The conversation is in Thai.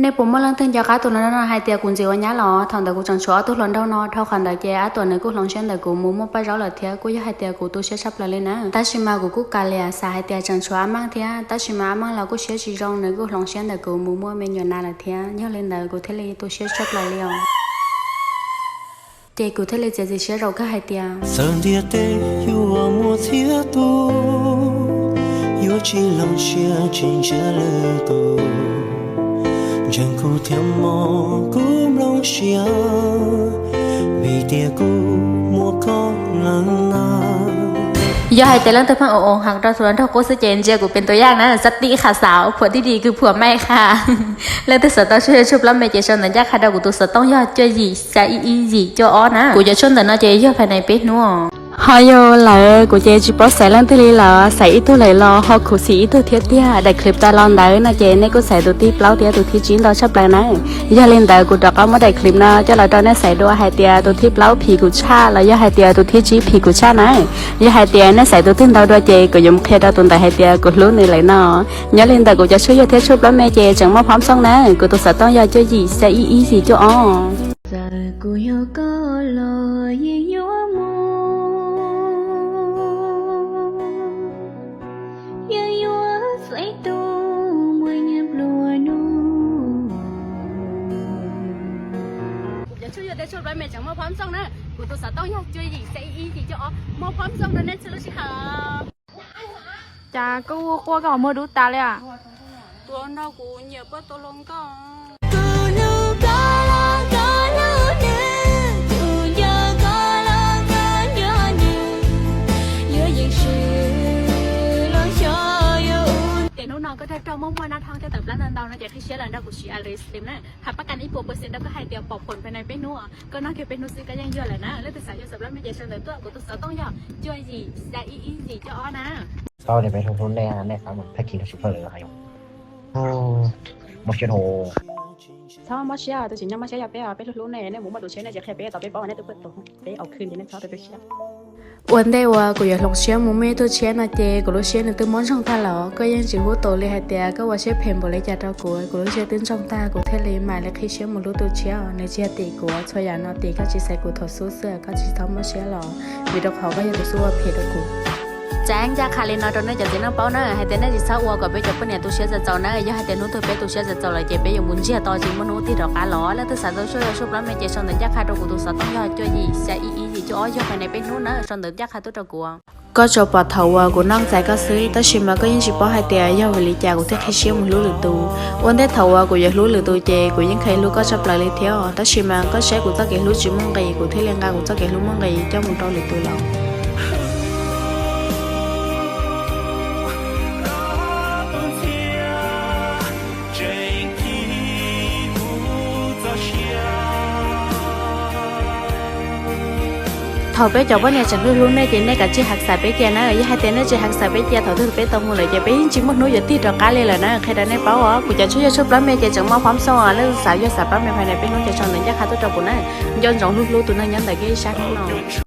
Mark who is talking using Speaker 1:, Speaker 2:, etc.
Speaker 1: ในปุ่มมะลังเต็นยาก้าตัวนั้นน่ะให้เตียกุญเจวันยาหรอทางแต่กูจังชัวตัวหลอนเดาเนาะเท่าขันแต่แกตัวนึงกูลองเช่นแต่กูมูมูไปเราเลยเทียกูอยากให้เตียกูตัวเชื่อชับเลยนะแต่ชิมากูกาเลียสายให้เตียจังชัวมั่งเทียแต่ชิมามั่งเรากูเชื่อจีรองนึงกูลองเช่นแต่กูมูมูเมนยนาเลยเทียย้อนเล่นแต่กูเทเลตัวเชื่อชับเลยเลยเตียกูเทเลจะเชื่อเราก็ให้เตีย
Speaker 2: 上帝的有我莫贴多，有起浪下真正了多，人苦天魔苦浪下，没得苦莫可能啊。
Speaker 1: ย่อให้แต่เรื่องตัวพังองค์หักเราส่วนเราโคสเจนเจียกูเป็นตัวอย่างนะสติค่ะสาวผัวที่ดีคือผัวแม่ค่ะแล้วแต่สตอช่วยชุบแล้วไม่เจชนแต่ยากค่ะเรากูตัวสต้องย่อเจอยี่สายอียี่เจออ้อนะกูจะชนแต่น่าเจย่อภายในเป็ดนัวฮอยเลยกูเจจีบใส่ลังที่ลีเหรอใส่อีตัวไหลรอฮอกูสีอีตัวเทียเตี้ยได้คลิปตาลอนได้นะเจนี่กูใส่ตัวที่เปล่าเตี้ยตัวที่จีนเราชอบแปลงนะย่าเล่นแต่กูดอกก็ไม่ได้คลิปนะเจ้าเราตอนนี้ใส่ด้วยไฮเตียตัวที่เปล่าผีกูชาแล้วย่าไฮเตียตัวที่จีผีกูชานะย่าไฮเตียนี่ใส่ตัวที่เราด้วยเจกูยมเคดตัวแต่ไฮเตียกูรู้ในไหลเนาะย่าเล่นแต่กูจะช่วยย่าเทียชุบแล้วแม่เจจังมาพร้อมส่งนะกูตัวสต้องย่าเจอยี่ใส่อีสิเจ้าอ๋อกูยก็ลอยยัวมูช่วยได้ช่วยไว้แม่จังมาพร้อมส่งนะกูตัวสาวต้องอยากช่วยอีกใส่อีสิเจ้าอ๋อมาพร้อมส่งนะเนี่ยชื่อสิค่ะ
Speaker 3: จ้าก็วัวก็เอามือดูตาเลยอ่ะ
Speaker 1: ตัวเรากูเหยียบว่าตัวลงก็ก็ได้เราเมื่อวานนัดทางจะตัดร้านเดานะจะที่เชื่อหลังดาวกุชิอาริสติมนะหาประกันอีโป%แล้วก็ให้เตียวปอบผลภายในเป็นนัวก็น่าเก็บเป็นนัวซิก็ยังเยอะเลยนะแล้วแต่สายจะสับแล้วไม่จะเฉลยตัวกูตัวต้องยอช่วยจีจะอีจีจะอ้อนะ
Speaker 4: ก็เดี๋ยวไปทุนๆได้ครับแพ็กกิ้งชุดเพลิงอะไรอยู่โอ้มาเชียร์โห
Speaker 3: ถ้ามาเชียร์ตัวจริงยังมาเชียร์ไปไปทุนๆเนี่ยหมูมาดูเชียร์เนี่ยจะแค่ไปต่อไปป้อนเนี่ยตัวเปิดตัวไปเอาคืนที่นั่นเขาไปเชียร์
Speaker 1: วันเดียวกูอยากลงเชียร์มูเม่ตัวเชียร์นะเจกูรู้เชียร์ในตัวมอนช่องตาหล่อก็ยังจิ๋วโตเลยให้เตียก็ว่าเชียร์เพนบริจาคกูรู้เชียร์ติ้งช่องตากูเทเลมาแล้วคิดเชียร์มูรู้ตัวเชียร์ในเชียร์ตีกูช่วยยานอตีก็จีใส่กูถอดสู้เสื้อก็จีทำมาเชียร์หล่อวิดีโอเขาก็ยังตัวสู้ว่าเพจกูแจ้งจากคารินอตอนนี้จะเต้นน้ำเป้านะให้เต้นได้จิตเศร้ากับไปจับปนเนี่ยตัวเชียร์จะเจ้านะอย่าให้เต้นนู้นตัวไปตัวเชียร์จะเจ้าเลยเจ็บไปอย่างมุนเชียร์ต่อจริงมนุษย์ที่ดอกกาหล่อแล้วตัวสาวตัวช่วยชุบแล้วไม่เจชนแต่ยากขาดตัวกูตัวสาวต้องย่อช่วยยี่ใส่อีจีจ่อย่อภายในเป็นนู้นนะชนแต่ยากขาดตัวตะกัวก็จะปลอดเถากูนั่งใจก็ซื้อแต่ชิมาก็ยังจิบป้อให้เตียย่อเวลิจากูเที่ยวแค่เชี่ยวมึงรู้หรือตูวันได้เถากูอยากรู้หรือตูเจกูยังเคยรู้ก็จะปลายเลยเที่ยวแต่ชิมาก็ใช้กูจะเก็บรู้จิมึงไงกูเที่ยวเลี้ยงกากูจะเก็บรู้มึงไงเจ้ามึงโตหรือตูเราthầu bé cháu bên nhà chẳngรู้này thì này cả chị học xài bé kia nó ở hai tên nó chị học xài bé kia thầu thứ bé tông một lời chị bé chỉ mất núi giờ tí trò cá lên là nó khi đó này bảo á của cháu chú cho shop lắm mẹ chị chẳng mau phóng xong rồi nó xài cho xài lắm mẹ phải này bé nó cho chọn những giá khá tốt cho của nó do rộng lúc tụi nó nhắn tại cái sáng nó